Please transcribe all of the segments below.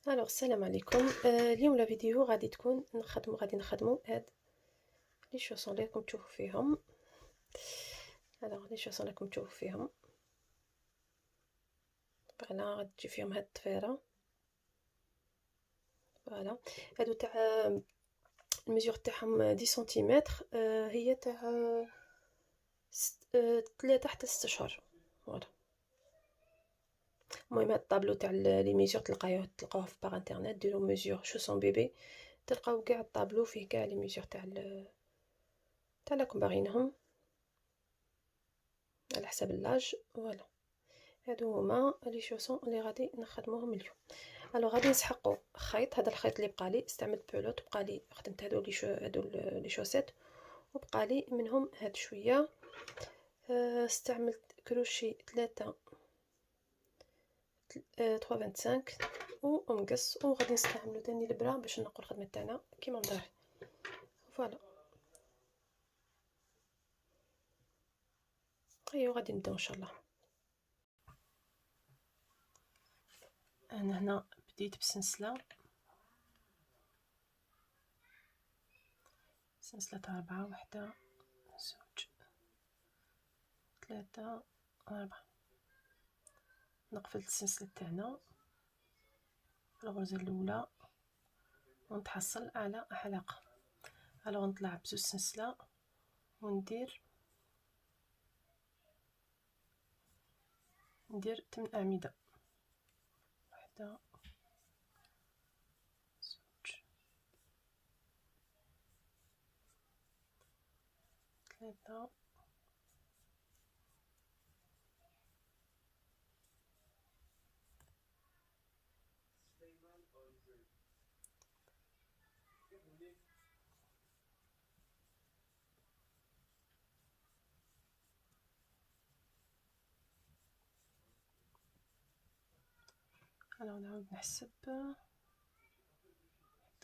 السلام عليكم. اليوم لا فيديو غادي نخدمو هاد لي شوسون اللي راكم تشوفوا فيهم. لي شوسون راكم تشوفوا فيهم، فوالا غادي تجي فيهم هاد الطفيره. فوالا هادو تاع الميزور تاعهم 10 سنتيمتر، هي تاع 3 حتى 6 اشهر. فوالا المهم هاد الطابلو تاع لي ميزور تلقاوه في باغ انترنت، ديروا ميزور شوسون بيبي، تلقاو كاع الطابلو فيه كاع لي ميزور تاع راكم باغينهم على حسب اللاج. فوالا هادو هما لي شوسون اللي غادي نخدموهم اليوم. غادي نسحقوا خيط، هذا الخيط اللي بقى لي استعملت بولوت، بقى لي خدمت هادو لي شوسيت، وبقى لي منهم هاد شويه. استعملت كروشي 3.25 ومقص، وغادي نستعملو تاني البرا باش نقوا الخدمه تاعنا كيما مدار. فوالا ايوا غادي نبداو ان شاء الله. انا هنا بديت بسلسله تاع 4، 1 2 3 4. نقفل السلسله تاعنا في الغرزه الاولى ونتحصل على حلقه. نطلع بزوج سلسله وندير 8 اعمده، 1 2 3 نعاود نحسب 1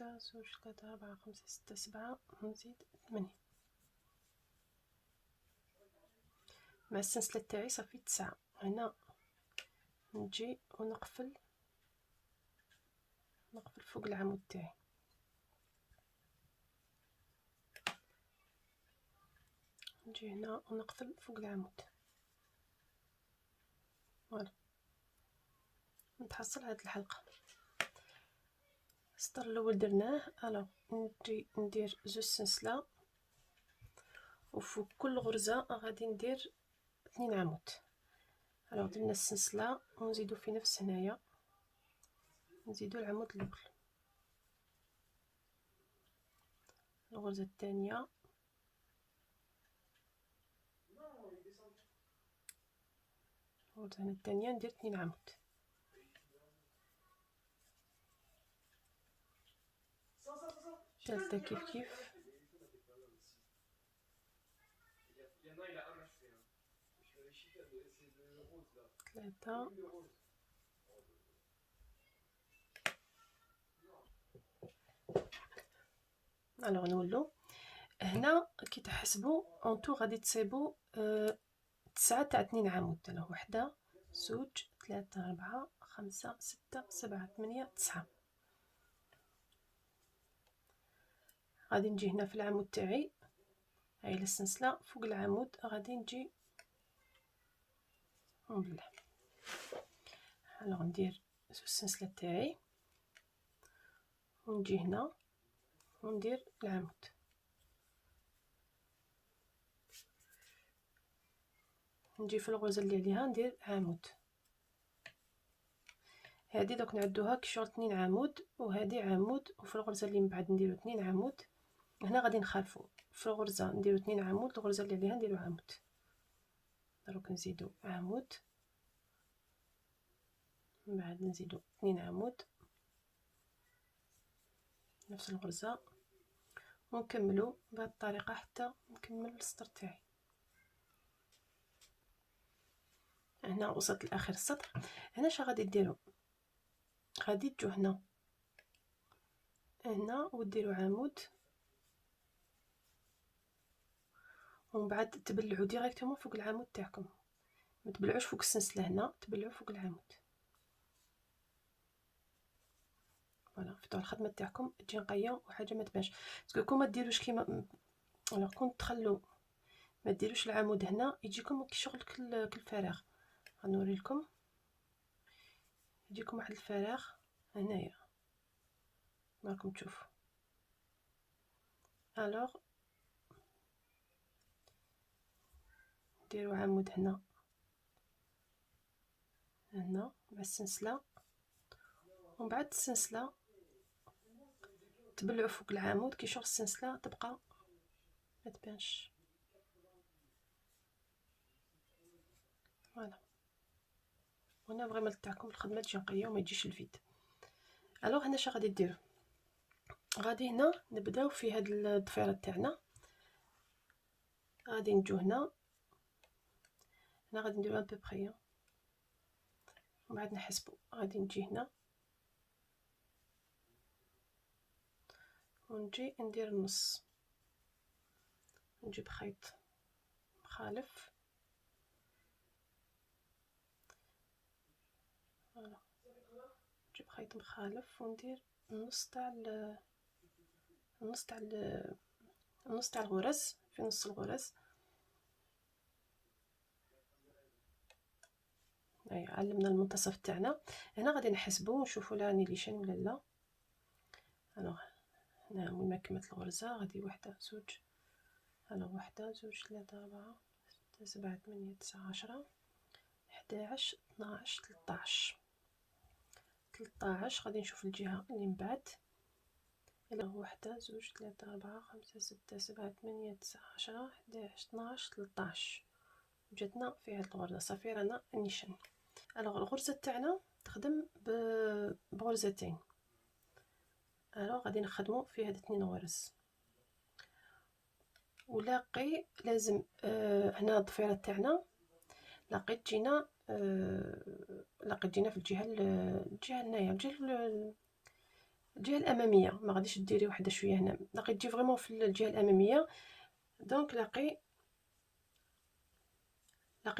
2 3 4 5 6 7 ونزيد 8 مع السلسله تاعي صافي 9. هنا نجي ونقفل فوق العمود تاعي، نجي هنا ونقفل فوق العمود. فوالا نتحصل هاد الحلقه. السطر الاول درناه. نجي ندير زوج سلسله، وفوق كل غرزه غادي ندير 2 عمود. درنا السلسله ونزيدو في نفس هنايا، نزيدو العمود الاول، الغرزه الثانيه، الغرزه الثانيه ندير 2 عمود. ثالثه كيف 3. نولو هنا كي تحسبوا اونتو غادي تصيبوا 9 تاع 2 عمود. 1 2 3 4 5 6 7 8 9. غادي نجي هنا في العمود تاعي، هاي السلسله فوق العمود غادي نجي ونبلع. ندير زوج السلسله تاعي ونجي هنا وندير العمود، نجي في الغرزه اللي عليها ندير عمود. هذه دوك نعدوها كشغل 2 عمود، وهذه عمود، وفي الغرزه اللي من بعد نديرو 2 عمود. هنا غادي نخالفو، في الغرزه نديرو 2 عمود، الغرزه اللي عليها نديرو عمود. دروك نزيدو عمود، من بعد نزيدو 2 عمود نفس الغرزه، ونكملو بهذه الطريقه حتى نكمل السطر تاعي. هنا وصلت لاخر السطر. هنا اش غادي ديروا؟ غادي تجوا هنا وديروا عمود، ومن بعد تبلعوا ديريكتومون فوق العمود تاعكم، ما تبلعوش فوق السلسله، هنا تبلعوا فوق العمود. فوالا فتحوا الخدمه تاعكم تجي نقيه وحاجه ما تبانش، باسكو كون ما ديروش كيما كون تخلو ما ديروش العمود هنا يجيكم شغل كالفراغ. غنوري لكم، يجيكم واحد الفراغ هنايا راكم تشوفوا. الوغ ديروا عمود هنا مع السنسله، ومن بعد السنسله تبلعوا فوق العمود كي شغل السنسله تبقى ما تبانش. فوالا هنا فريمون تاعكم الخدمه تجي نقيه وما يجيش الفيد. الوغ هنا شنو غادي ديروا؟ غادي هنا نبداو في هاد الضفيره تاعنا، غادي نجو هنا غادي نديرو ان بو بري، ومن بعد نحسبو. غادي نجي هنا ونجي ندير النص، نجيب خيط مخالف، فوالا نجيب خيط مخالف وندير النص تاع النص تاع الغرز في نص الغرز. اي علمنا المنتصف تاعنا. هنا غادي نحسبو ونشوفو راني ليشان ولا لا. الوغ هنا وين كملت الغرزه غادي وحده زوج، الوغ وحده زوج ثلاثة 4 6 7 8 9 10 11 12 13 غادي نشوف الجهه اللي من بعد. الوغ وحده زوج ثلاثة 4 5 6 7 8 9 10 11 12 13 جاتنا في هاد الغرزه. صافي رانا النيشان. الوغ الغرزه تاعنا تخدم بغرزتين، الوغ غادي نخدمو في هاد 2 غرز. ولاقي لازم هنا الضفيره تاعنا لقيت جينا في الجهه هنايا، الجهه الاماميه. ما غاديش ديري وحده شويه هنا، لقيت تجي فريمون في الجهه الاماميه. دونك لاقي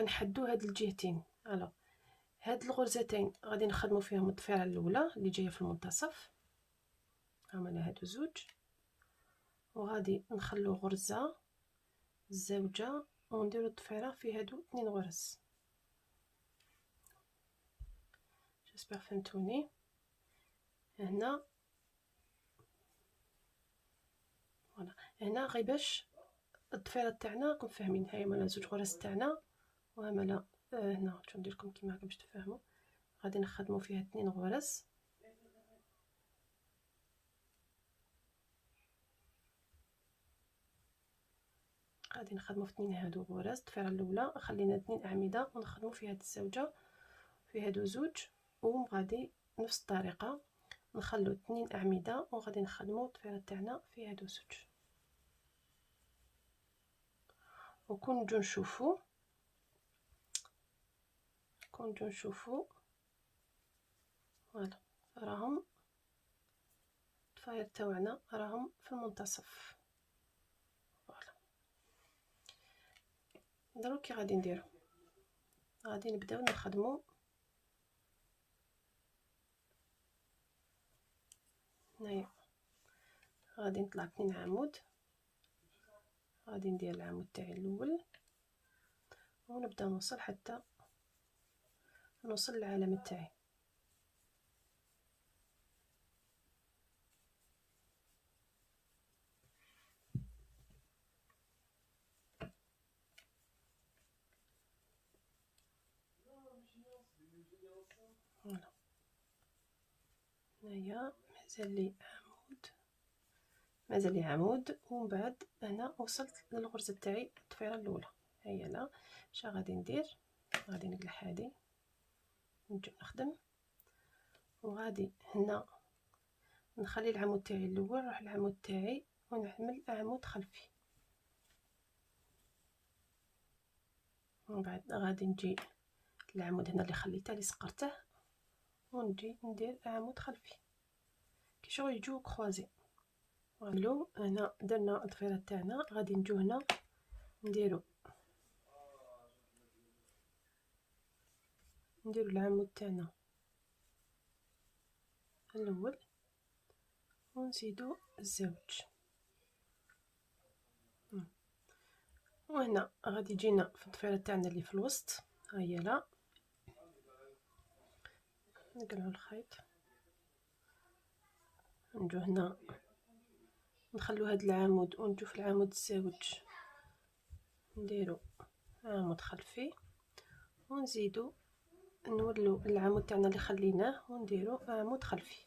نحدو هاد الجهتين. الوغ هاد الغرزتين غادي نخدمو فيهم الضفيره الاولى اللي جايه في المنتصف، هما هادو زوج، وغادي نخلو غرزه الزوجه ونديرو الضفيره في هادو 2 غرز. جيسبر فهمتوني. هنا فوالا هنا غير باش الضفيره تاعنا راكم فاهمين. هاي هما زوج غرز تاعنا، وهما هنا شنو ندير لكم كيما هكا باش تفهموا. غادي نخدموا فيها 2 غرز، غادي نخدموا في 2 هادو غرز. الضفيره الاولى خلينا 2 اعمده ونخدموا في هاد الزوجه في هادو زوج، وغادي نفس الطريقه نخلو 2 اعمده وغادي نخدموا الضفيره تاعنا في هادو زوج. وكون نجو نشوفو فوالا راهم الضفاير تاعنا راهم في المنتصف. فوالا دروك كي غادي نديرو، غادي نبداو نخدمو هنايا. غادي نطلع 2 عمود، غادي ندير العمود تاعي الاول ونبدا نوصل حتى نوصل للعلامه تاعي. فوالا هنايا مازال لي عمود، ومن بعد هنا وصلت للغرزه تاعي الضفيره الاولى. هيا لا اش غادي ندير؟ غادي نقلع هادي نجي نخدم، وغادي هنا نخلي العمود تاعي الاول نروح للعمود تاعي ونعمل عمود خلفي. ومن بعد غادي نجي العمود هنا اللي خليته اللي سقرته ونجي ندير عمود خلفي كي شغل يجيو كروزي. فوالا هنا درنا الضفيره تاعنا، غادي نجو هنا نديرو العمود تاعنا الاول ونزيدو الزوج. وهنا غادي يجينا في الضفيره تاعنا اللي في الوسط، ها هي لا، نقلعو الخيط، نجو هنا نخلو هاد العمود ونجو في العمود الزوج نديرو عمود خلفي، ونزيدو نولو العمود تاعنا اللي خليناه ونديرو عمود خلفي.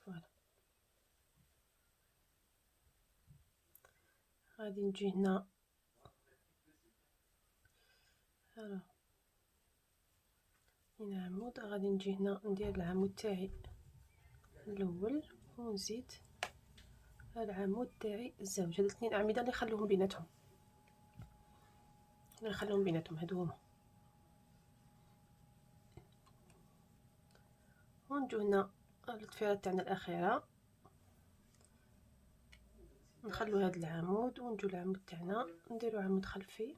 فوالا غادي نجي هنا هنا عمود، غادي نجي هنا ندير العمود تاعي الاول ونزيد العمود تاعي الزوج. هاد الاثنين اعمده اللي نخلوهم بيناتهم، هادو هما. ونجو هنا الضفيره تاعنا الاخيره نخلو هاد العمود ونجو العمود تاعنا نديرو عمود خلفي،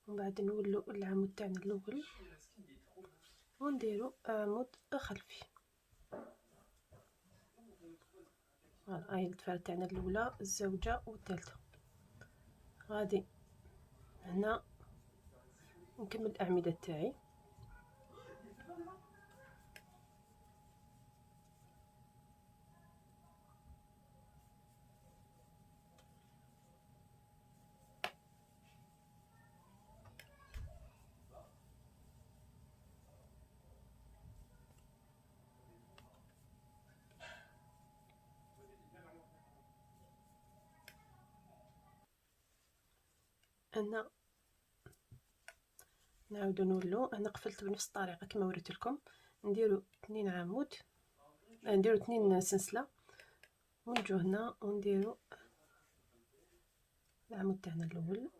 ومن بعد نولو العمود تاعنا الاول ونديرو عمود خلفي. فوالا هاي الضفيره تاعنا الاولى الزوجه والثالثه. غادي هنا نكمل الاعمده تاعي. هنا نعاودو نولو، انا قفلت بنفس الطريقه كما وريت لكم، نديرو 2 عمود، نديرو 2 سلسله، ونجو هنا ونديرو العمود تاعنا الاول.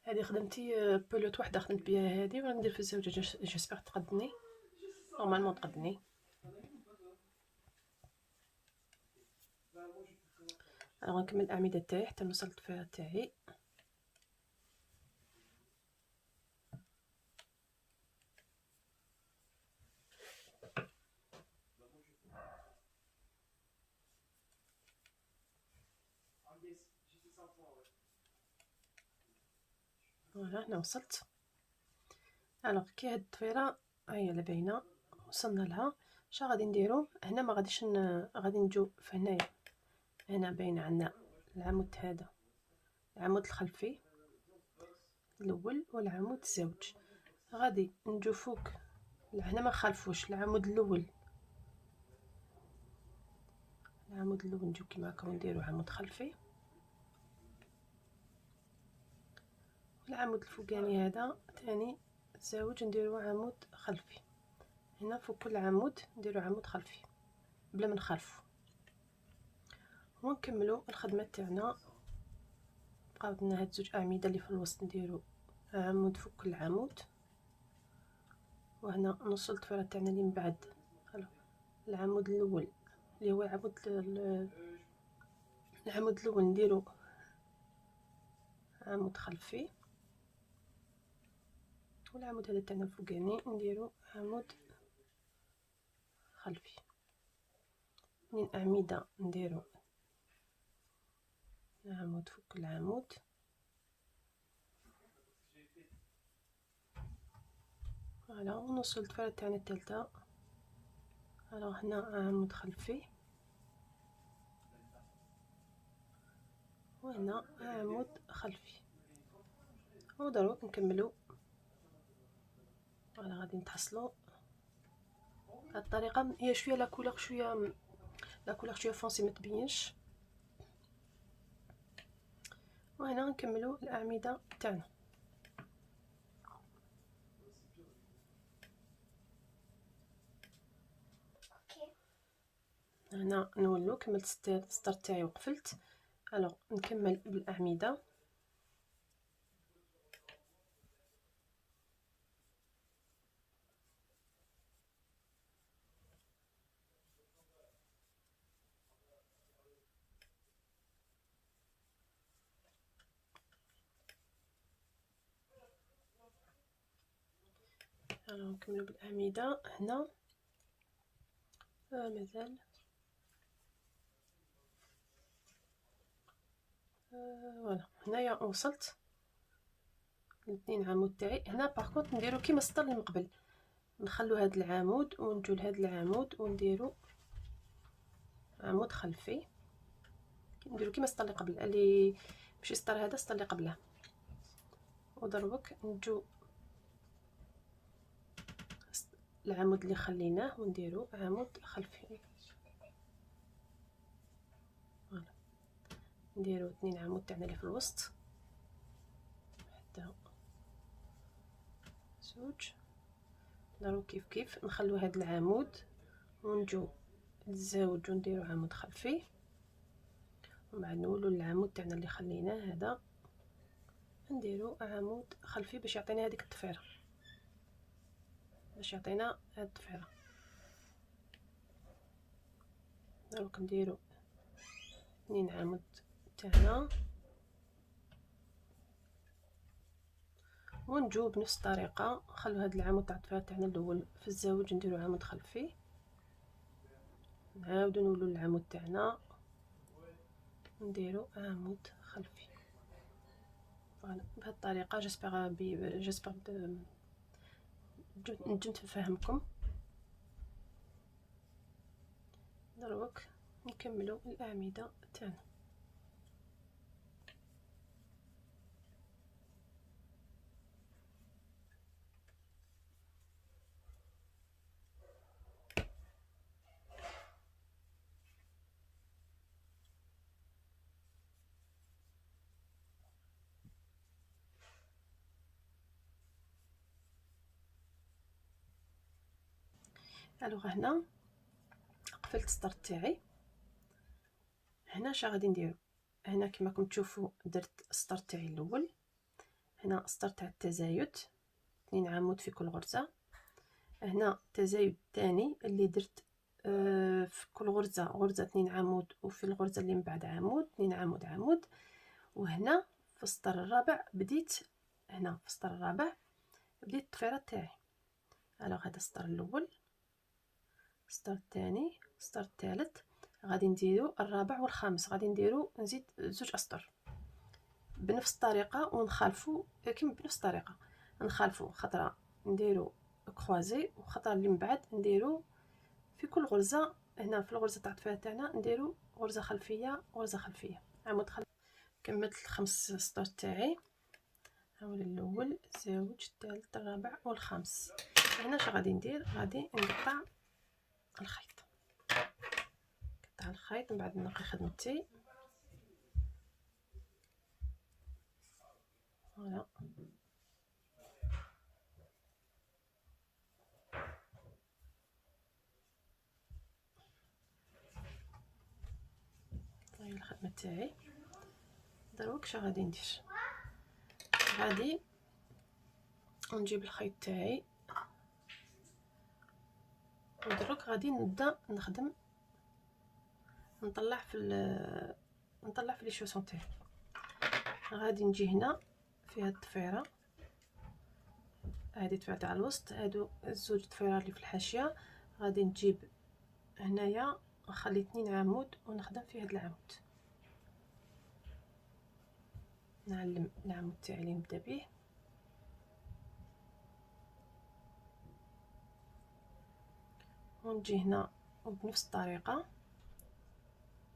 هذه خدمتي بولوت وحده خدمت بها هذه، وغندير في الزوجه. جيسبر تقدني، نورمالمون تقدني. انا غنكمل الاعمده تاعي حتى نوصل للضفيره تاعي. فوالا هنا وصلت. الوغ كي هاد الضفيره هي اللي باينه وصلنا لها، اش غادي نديرو هنا؟ ما غاديش غادي نجو في هنايا، هنا باينه عندنا العمود هذا، العمود الخلفي الاول والعمود الزوج. غادي نجو فوق هنا ما نخلفوش العمود الاول، نجو كيما هكا ونديرو عمود خلفي، العمود الفوقاني هذا ثاني زوج نديرو عمود خلفي. هنا فوق كل عمود نديرو عمود خلفي بلا ما نخلفو، ونكملو الخدمه تاعنا. بقاو لنا هاد 2 اعمده اللي في الوسط نديرو عمود فوق كل عمود، وهنا نوصل الضفيره تاعنا اللي من بعد العمود الاول اللي هو العمود الاول نديرو عمود خلفي، والعمود هذا تاعنا الفوقاني نديرو عمود خلفي. 2 اعمده نديرو عمود فوق العمود، فوالا ونوصل الضفيره تاعنا الثالثه. هنا عمود خلفي، وهنا عمود خلفي، ودروك نكملو. فوالا غادي نتحصلوا هاد الطريقه، هي شويه لا كولور شويه فونسي ما تبينش. وهنا نكملوا الاعمده تاعنا. هنا نولو كملت السطر تاعي وقفلت. الوغ نكمل بالاعمده. نكملو بالاعمده. هنا مازال فوالا. هنايا وصلت الاثنين عمود تاعي. هنا باغكونط نديرو كيما السطر اللي من قبل، نخلو هذا العمود ونجو لهذا العمود ونديرو عمود خلفي، نديرو كيما السطر اللي قبل، اللي ماشي السطر هذا، السطر اللي قبله. ودروك نجو العمود اللي خليناه ونديرو عمود خلفي. فوالا نديرو 2 عمود تاعنا اللي في الوسط، حتى زوج. نديرو كيف نخلو هذا العمود ونجو للزوج ونديرو عمود خلفي، ومن بعد نولو العمود تاعنا اللي خليناه هذا نديرو عمود خلفي باش يعطينا هذيك الضفيره، باش يعطينا هاد الضفيره. دروك نديرو 2 عمود تاعنا ونجو بنفس الطريقه. نخلو هاد العمود تاع الضفيره تاعنا الاول في الزاوج نديرو عمود خلفي، نعاودو نولو العمود تاعنا نديرو عمود خلفي. فوالا بهاد الطريقه. جيسبر نجمت نفهمكم. دروك نكملو الاعمده تاعنا. الوغ هنا قفلت السطر تاعي. هنا اش غادي نديرو؟ هنا كما راكم تشوفوا درت السطر تاعي الاول، هنا السطر تاع التزايد 2 عمود في كل غرزه. هنا التزايد الثاني اللي درت في كل غرزه 2 عمود، وفي الغرزه اللي من بعد عمود 2 عمود عمود. وهنا في السطر الرابع بديت، هنا في السطر الرابع بديت الضفيره تاعي. الوغ هذا السطر الاول، السطر الثاني، السطر الثالث. غادي نديرو الرابع والخامس، غادي نديرو نزيد 2 اسطر بنفس الطريقه ونخالفو كيما بنفس الطريقه. نخالفو خطره نديرو كروازي، وخطره اللي من بعد نديرو في كل غرزه. هنا في الغرزه تاع الضفيره تاعنا نديرو غرزه خلفيه غرزه خلفيه عمود خلفي. كملت الخمس سطور تاعي، هاول الاول الزوج الثالث الرابع والخامس. هنا اش غادي ندير؟ غادي نقطع الخيط، نقطع الخيط من بعد نقي خدمتي. فوالا هاي الخدمه تاعي. دروك اش غادي ندير؟ غادي نجيب الخيط تاعي ودروك غادي نبدا نخدم، نطلع في لي شوسون تاعي. غادي نجي هنا في هاد الضفيره، هادي الضفيره تاع الوسط، هادو الزوج ضفيرات اللي في الحاشيه. غادي نجيب هنايا نخلي 2 عمود ونخدم في هاد العمود، نعلم العمود تاعي اللي نبدا به. ونجي هنا وبنفس الطريقه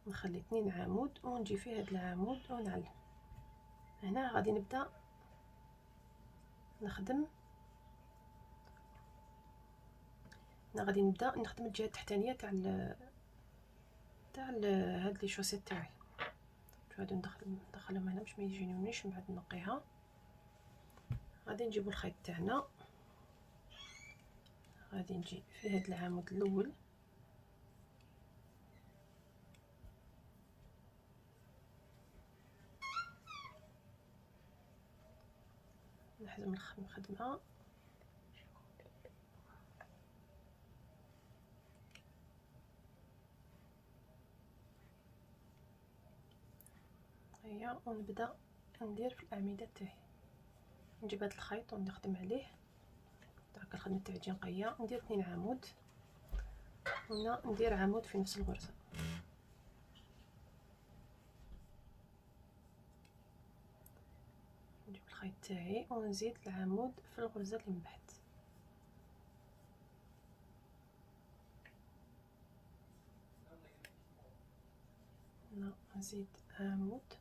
نخلي 2 عمود ونجي في هاد العمود ونعلم. هنا غادي نبدا نخدم، هنا غادي نبدا نخدم الجهه التحتانيه تاع هاد لي شوسيط تاعي. غادي ندخلهم هنا باش ما يجينونيش، من بعد نقيها. غادي نجيبو الخيط تاعنا، غادي نجي في هاد العمود الاول نحزم الخدمه. هيا ونبدا ندير في الاعمده تاعي. نجيب هاد الخيط ونخدم عليه هكا الخدمه تاعي تجي نقيه. ندير 2 عمود، هنا ندير عمود في نفس الغرزه. نجيب الخيط تاعي ونزيد العمود في الغرزه اللي من بعد. هنا نزيد عمود،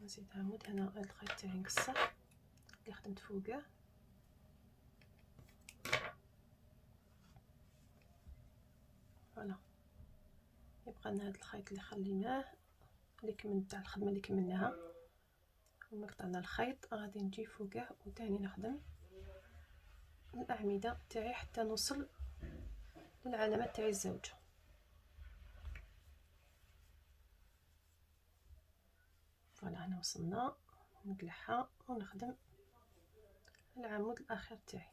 نزيد عمود. هنا الخيط تاعي نقصه اللي خدمت فوقه. فوالا يبقى لنا هذا الخيط اللي خليناه اللي كملت تاع الخدمه اللي كملناها. وما قطعنا الخيط غادي نجي فوقه وثاني نخدم الاعمده تاعي حتى نوصل للعلامه تاعي الزوجه. فوالا هنا وصلنا، نقلعها ونخدم العمود الاخير تاعي.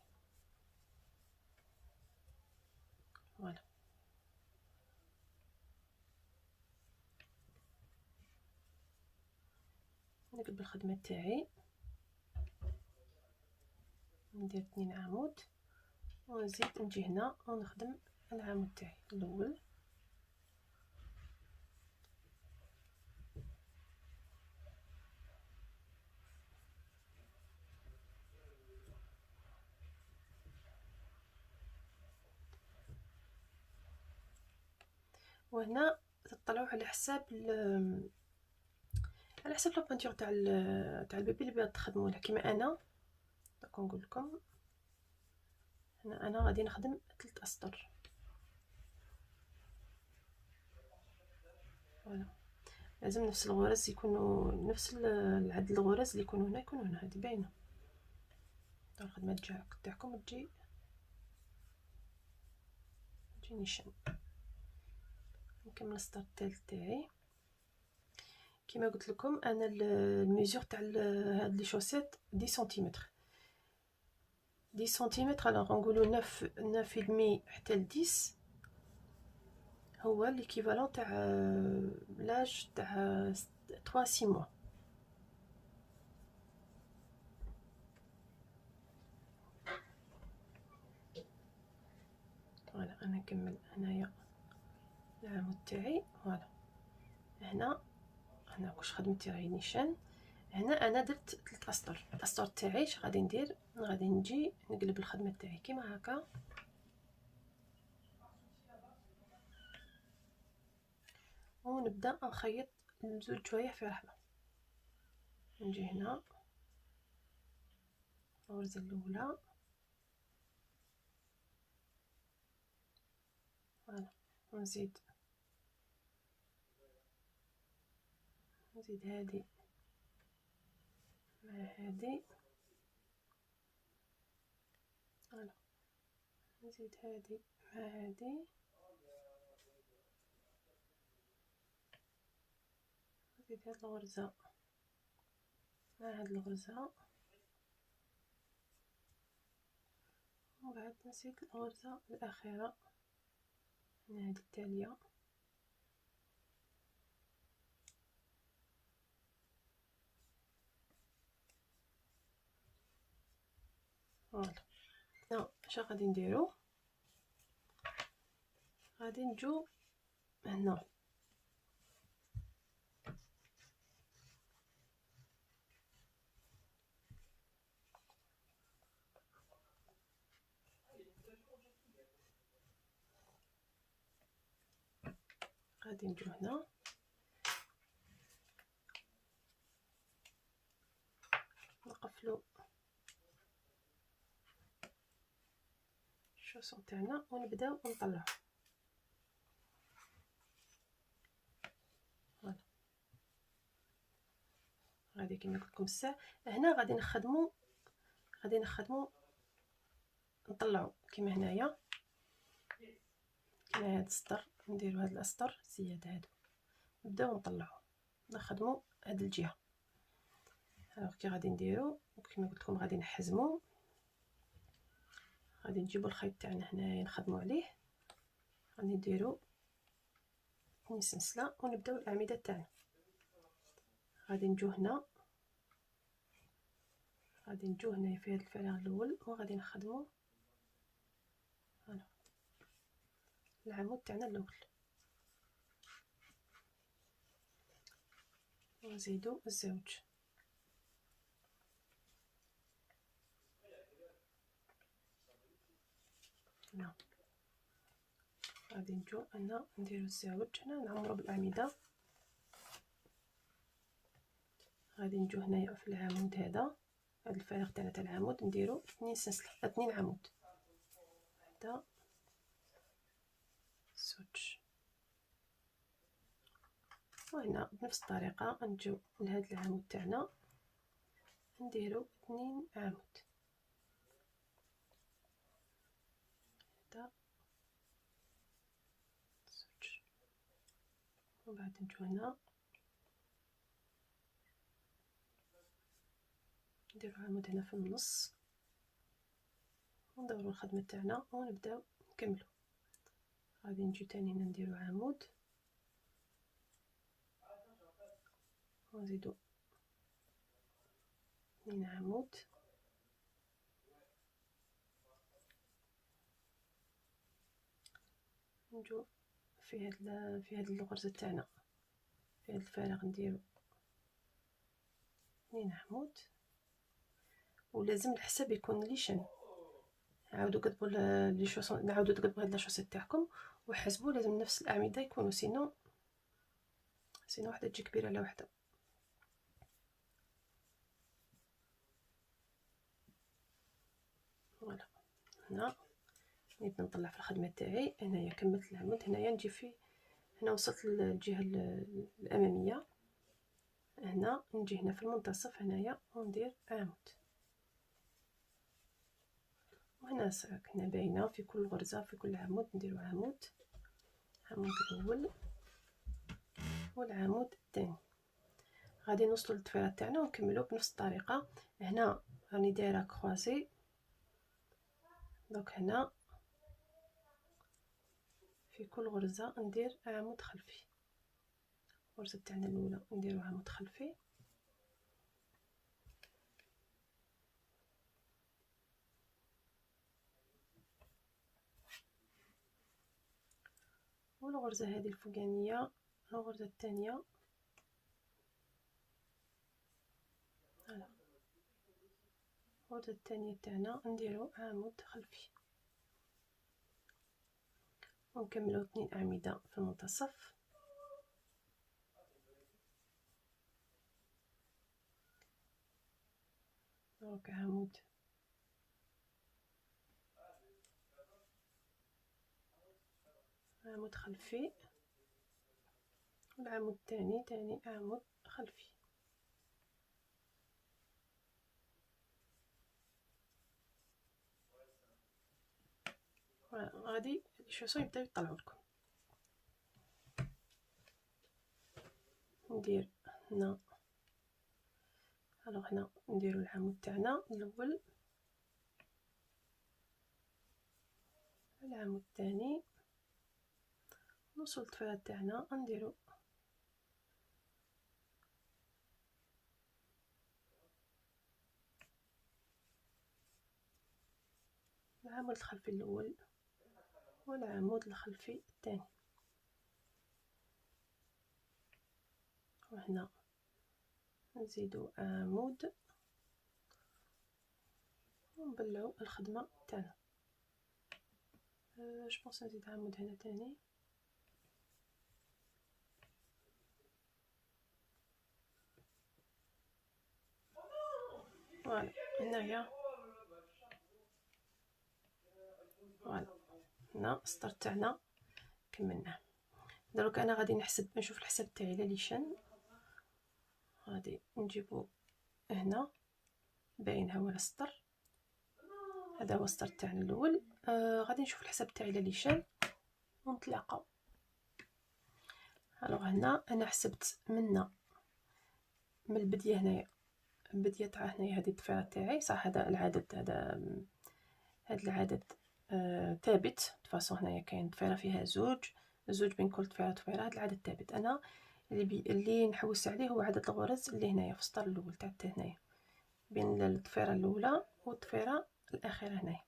فوالا نقلب الخدمه تاعي، ندير 2 عمود ونزيد نجي هنا ونخدم العمود تاعي الاول. وهنا تطلعوا على حساب لا بانتور تاع البيبي اللي بغيتو تخدموها. كيما انا دونك نقول لكم هنا انا غادي نخدم 3 اسطر. فوالا لازم نفس الغرز يكونوا نفس العدد الغرز اللي يكونوا هنا يكونوا هنا. هذه باينه. الخدمه تاعكم تجي نيشان. نكمل السطر الثالث تاعي. كما قلت لكم انا الميزور تاع هاد لي شوسيت 10 سنتيمتر. 10 سنتيمتر الوغ نقولوا 9 حتى ل 10 هو ليكيفالون تاع لاج تاع 3 6 موا. فوالا انا نكمل هنايا العمود تاعي. فوالا هنا واش خدمتي راهي نيشان. هنا انا درت 3 اسطر. الاسطر تاعي اش غادي ندير؟ غادي نجي نقلب الخدمه تاعي كيما هكا ونبدا نخيط زوج شويه في رحبه. نجي هنا الغرزه الاولى. فوالا ونزيد هذه مع هذه. فوالا نزيد هذه مع هذه. نزيد هاد الغرزه مع هاد الغرزه، ومن بعد نزيد الغرزه الاخيره من هذه التاليه. فوالا اش غادي نديرو؟ غادي نجو هنا غادي نجو هنا نقفلو الشوسون تاعنا ونبداو نطلعو. فوالا غادي كيما قلت لكم الساعه هنا غادي نخدمو نطلعو كيما هنايا كيما هاد السطر. نديرو هاد الاسطر زياده هادو نبداو نطلعو نخدمو هاد الجهه. كي غادي نديرو كيما قلت لكم غادي نحزمو. غادي نجيبو الخيط تاعنا هنايا نخدمو عليه. غادي نديرو 2 سلسله ونبداو الاعمده تاعنا. غادي نجو هنا، في هذا الفراغ الاول وغادي نخدمو العمود تاعنا الاول ونزيدو الزوج. هنا غادي نجو هنا نديرو الزوج، هنا نعمرو بالاعمده. غادي نجو هنايا في العمود هذا الفراغ تاعنا تاع العمود نديرو 2 سلسله 2 عمود، هذا زوج. وهنا بنفس الطريقه نجيو لهذا العمود تاعنا نديرو 2 عمود، هذا زوج. ومن بعد نجو هنا نديرو عمود هنا في النص وندورو الخدمه تاعنا ونبداو نكملو. غادي نجي تاني هنا نديرو عمود ونزيدو 2 عمود، نجو في هاد الغرزه تاعنا في هاد الفراغ نديرو 2 عمود. ولازم الحساب يكون ليشان، عاودوا كتبوا لي شوسون، عاودوا تكتبوا هاد لاشوسيط تاعكم وحسبوا، لازم نفس الاعمده يكونوا، سينو وحده تجي كبيره على وحده. فوالا هنا نبدا نطلع في الخدمه تاعي. هنايا كملت العمود، هنايا نجي هنا وصلت للجهه الاماميه، هنا نجي هنا في المنتصف هنايا وندير عمود. وهنا هنا باينه في كل غرزه في كل عمود نديرو عمود الاول والعمود الثاني. غادي نوصلوا للضفيره تاعنا ونكملوا بنفس الطريقه. هنا راني دايره كروازي، دونك هنا في كل غرزه ندير عمود خلفي. الغرزه تاعنا الاولى نديرو عمود خلفي، والغرزه هذه الفوقانيه الغرزه الثانيه الغرزه الثانيه تاعنا نديرو عمود خلفي ونكملو 2 اعمده في المنتصف. دونك عمود خلفي، والعمود الثاني تاني عمود خلفي. غادي الشوسو يبداو يطلعوا لكم. ندير هنا هنا نديرو العمود تاعنا الاول، العمود الثاني، نوصل الضفيره تاعنا نديرو العمود الخلفي الاول والعمود الخلفي الثاني. وهنا نزيدو عمود ونبلعو الخدمه تاعنا. جوبونس نزيد عمود هنا تاني. فوالا هنايا فوالا هنا السطر تاعنا كملناه. دروك انا غادي نشوف الحساب تاعي على ليشان. غادي نجيبو هنا باين ها هو السطر، هذا هو السطر تاعنا الاول. غادي نشوف الحساب تاعي على ليشان ونتلاقاو. الوغ هنا انا حسبت من البدايه، هنايا البدايه تاع هنايا هذه الضفيره تاعي صح، هذا العدد، هذا العدد ثابت. دفاصون هنايا كاين ضفيره فيها زوج، زوج بين كل طفيره وطفيره. هذا العدد الثابت. انا اللي نحوس عليه هو عدد الغرز اللي هنايا في السطر الاول تاع هنايا بين الطفيره الاولى والطفيره الاخيره هنايا.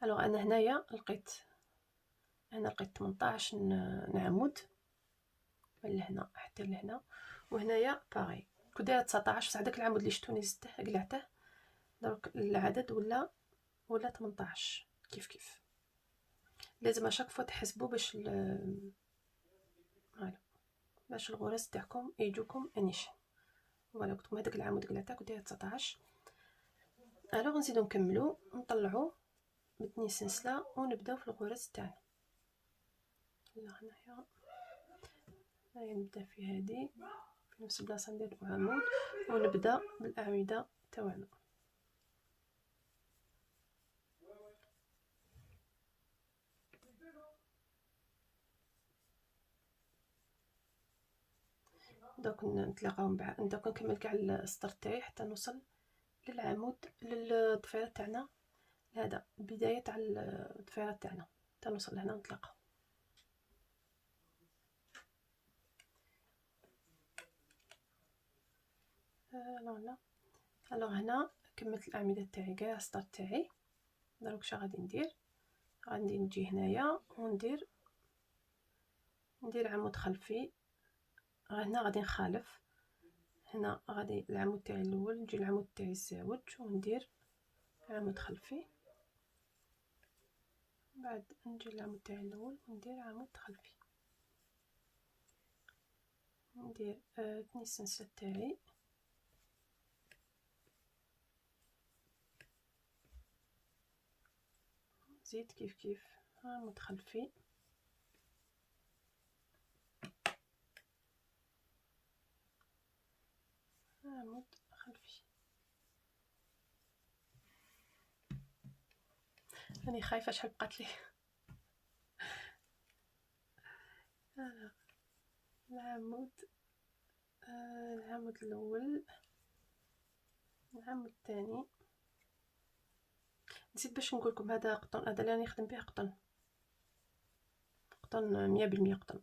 الوغ انا هنايا لقيت 18 عمود من لهنا حتى لهنا، وهنايا باغي كون دايره 19 بصح داك العمود اللي شفتوني زدته قلعته، دونك العدد ولا 18 كيف لازم اشاك فوا تحسبوا باش فوالا باش الغرز تاعكم يجوكم انيشان. فوالا قلت لكم هذاك العمود قلعته كون دايره 19. الوغ نزيدو نكملو نطلعو ب2 سلسله ونبداو في الغرز تاعنا. هنايا نبدا في هذه في نفس البلاصه ندير عمود ونبدا بالاعمده تاعنا. دوك نتلاقاو من بعد. دوك نكمل كاع السطر تاعي حتى نوصل للعمود للضفيره تاعنا، هذا البدايه تاع الضفيره تاعنا حتى نوصل لهنا نتلاقاو. لا الوغ هنا كملت الاعمده تاعي كاع السطر تاعي. دروك شنو غادي ندير؟ غادي نجي هنايا وندير عمود خلفي. هنا غادي نخالف، هنا غادي العمود تاعي الاول نجي العمود تاعي الزاوج وندير عمود خلفي، بعد نجي العمود تاعي الاول وندير عمود خلفي، ندير 2 سلسله تاعي، زيد كيف عمود خلفي، عمود خلفي. راني خايفه شحال بقات لي. العمود الاول، العمود الثاني. نسيت باش نقول لكم هذا قطن، هذا اللي راني نخدم به قطن 100% قطن.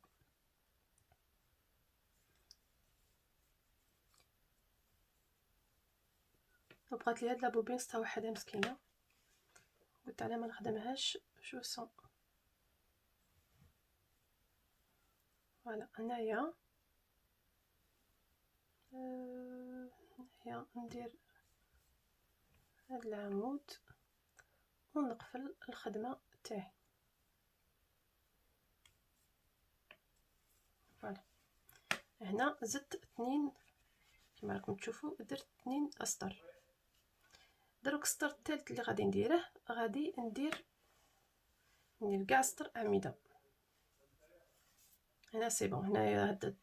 وبقات لي هاد لابوبين ستا وحده مسكينه، قلت على ما نخدمهاش شو صون. فوالا هنايا ندير هاد العمود ونقفل الخدمه تاعي. فوالا هنا زدت 2 كما راكم تشوفوا، درت 2 اسطر. دروك السطر الثالث اللي غادي نديره، غادي ندير كاع سطر اعمده. هنا سي بون، هنايا هاد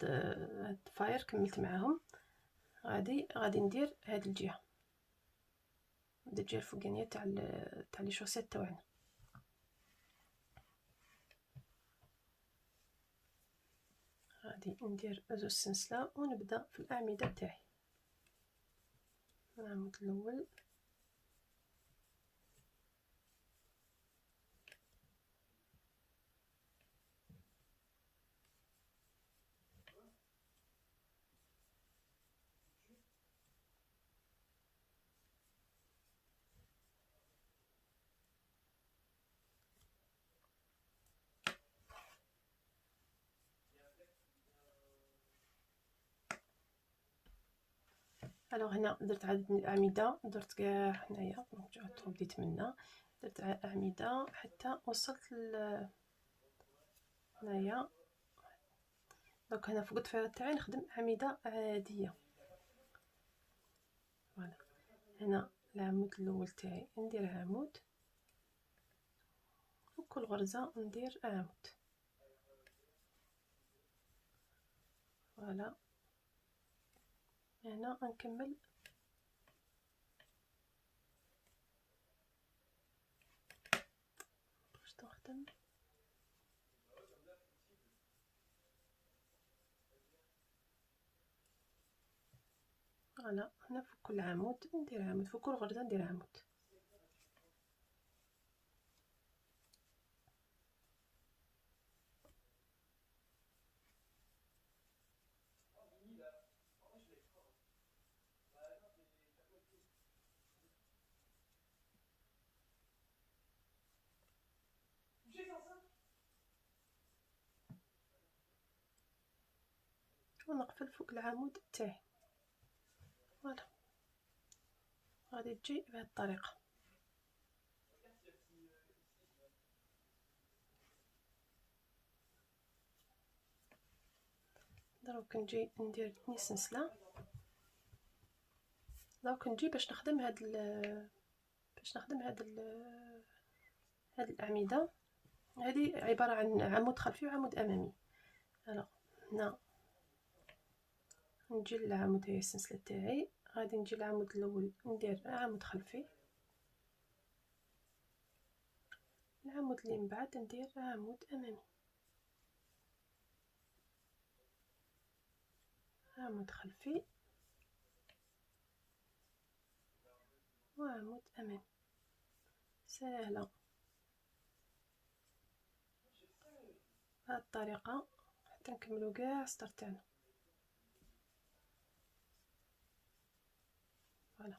الفاير كملت معاهم. غادي ندير هاد الجهه، هاد الجهه الفوقانيه تاع لي شوسيت تاعنا. غادي ندير 2 سلسله ونبدا في الاعمده تاعي. العمود الاول، الوغ هنا درت عدد من الاعمده، درت كاع هنايا بديت منا درت اعمده حتى وصلت هنايا. دونك هنا فوق الضفيره تاعي نخدم اعمده عاديه. فوالا هنا العمود الاول تاعي ندير عمود، وكل غرزه ندير عمود. فوالا هنا نكمل باش نخدم. فوالا هنا فوق كل عمود ندير عمود، فوق كل غرزه ندير عمود. ونقفل فوق العمود تاعي. فوالا غادي تجي بهذه الطريقه. دروك نجي ندير 2 سلسله. دروك نجي باش نخدم هاد هاد الاعمده. هذه عباره عن عمود خلفي وعمود امامي. هنا نجي للعمود، هي السلسله تاعي، غادي نجي للعمود الاول ندير عمود خلفي، العمود اللي من بعد ندير عمود امامي، عمود خلفي وعمود امامي. سهله بهذه الطريقه حتى نكملوا كاع السطر تاعنا. فوالا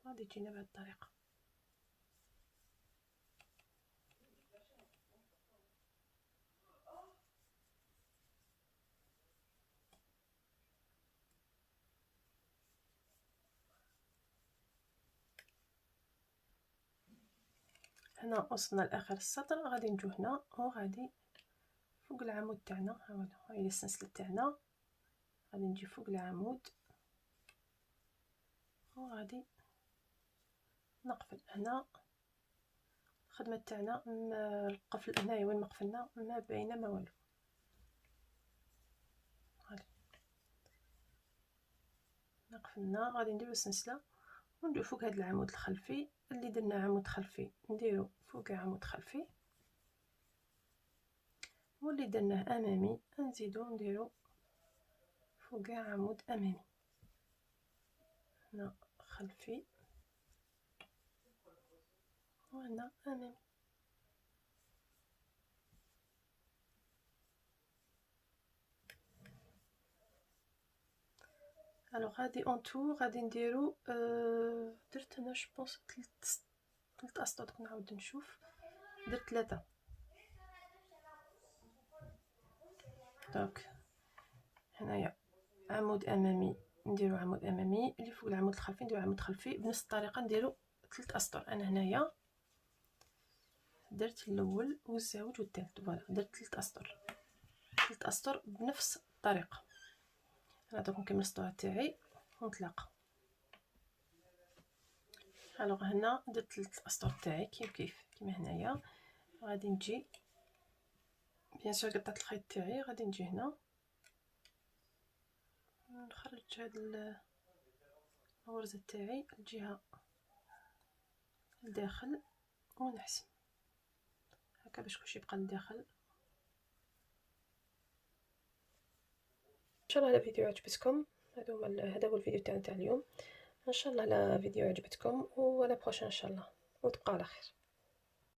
غادي تجينا بهذه الطريقه. هنا وصلنا لاخر السطر، غادي نجو هنا وغادي فوق العمود تاعنا. ها هو هي السلسله تاعنا، غادي نجي فوق العمود وغادي نقفل. هنا الخدمه تاعنا القفل هنايا وين ما قفلنا ما باينه ما والو. قفلنا، غادي نديرو سلسله ونديرو فوق هذا العمود الخلفي اللي درنا عمود خلفي، نديرو فوق عمود خلفي، واللي درناه امامي نزيدو نديرو فوق عمود امامي. هنا خلفي وهنا امامي. الوغ غادي اونتو غادي نديرو درت هنا جوبونس 3 اسطر. نعاود نشوف، درت 3. دونك هنايا عمود امامي، نديرو عمود امامي اللي فوق العمود الخلفي، نديرو عمود خلفي بنفس الطريقه، نديرو 3 اسطر. انا هنايا درت الاول والزوج والثالث، فوالا درت 3 اسطر، 3 اسطر بنفس الطريقه. انا دوك نكمل السطوع تاعي ونتلاقى. الوغ هنا درت 3 اسطر تاعي كيف كيما هنايا. غادي نجي بيان سور قطعت الخيط تاعي، غادي نجي هنا نخرج هاد الغرزه تاعي الجهه لداخل ونحسم هكا باش كلشي يبقى لداخل. ان شاء الله الفيديو عجبتكم. هذا هو الفيديو تاعنا تاع اليوم. ان شاء الله الفيديو عجبتكم، ولا بروشين ان شاء الله، وتبقى على خير.